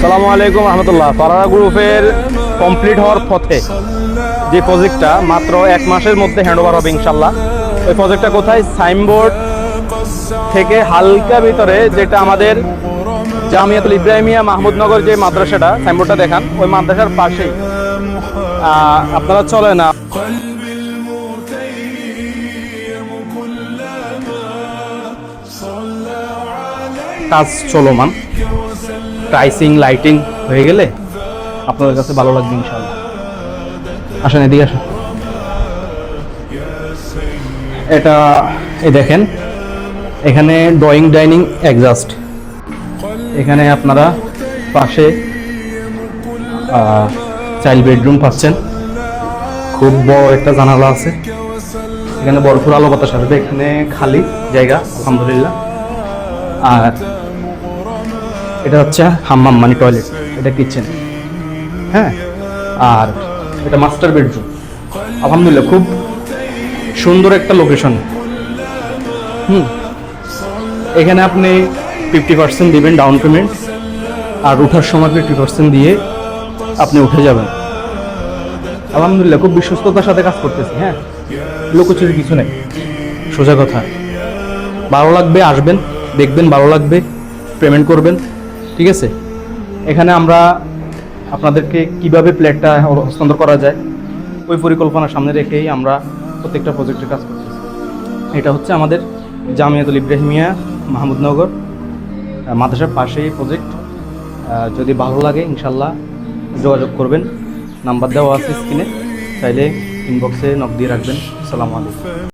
আসসালামু আলাইকুম রহমতুল্লাহ। পারারা গ্রুপের কমপ্লিট হওয়ার পথে যে প্রজেক্টটা মাত্র 1 মাসের মধ্যে হ্যান্ডওভার হবে ইনশাল্লাহ। ওই প্রজেক্টটা কোথায়? সাইনবোর্ড থেকে হালকা ভিতরে, যেটা আমাদের জামিয়াতুল ইব্রাহিমিয়া মাহমুদনগর যে মাদ্রাসাটা, সাইনবোর্ডটা দেখান, ওই মাদ্রাসার পাশেই। আপনারা চলে না, কাজ চলমান, প্রাইসিং লাইটিং হয়ে গেলে আপনাদের কাছে ভালো লাগবে ইনশাআল্লাহ। আসেন, এদিকে আসেন। এটা এই দেখেন, এখানে ড্রয়িং ডাইনিং এক্সস্ট, এখানে আপনারা পাশে চাইল্ড বেডরুম পাচ্ছেন, খুব বড় একটা জানালা আছে, এখানে ভরপুর আলো বাতাস আসবে, এখানে খালি জায়গা আলহামদুলিল্লাহ। আর এটা হচ্ছে হাম্মাম মানে টয়লেট, এটা কিচেন, হ্যাঁ। আর এটা মাস্টার বেডরুম, আলহামদুলিল্লাহ খুব সুন্দর একটা লোকেশন। এখানে আপনি 50% দিবেন ডাউন পেমেন্ট, আর ওঠার সময় 50% দিয়ে আপনি উঠে যাবেন। আলহামদুলিল্লাহ খুব বিশ্বস্ততার সাথে কাজ করতেছি, হ্যাঁ, লোকচুরির কিছু নেই, সোজা কথা। ভালো লাগবে আসবেন, দেখবেন, ভালো লাগবে পেমেন্ট করবেন, ঠিক আছে। এখানে আমরা আপনাদেরকে কিভাবে প্লেটটা হস্তান্তর করা যায় ওই পরিকল্পনা সামনে রেখেই আমরা প্রত্যেকটা প্রজেক্টের কাজ করতেছি। এটা হচ্ছে আমাদের জামিয়াতুল ইব্রাহিমিয়া মাহমুদনগর মাদ্রাসার পাশেই প্রজেক্ট। যদি ভালো লাগে ইনশাল্লাহ যোগাযোগ করবেন, নাম্বার দেওয়া আছে স্ক্রিনে, চাইলে ইনবক্সে নক দিয়ে রাখবেন। আসসালামু আলাইকুম।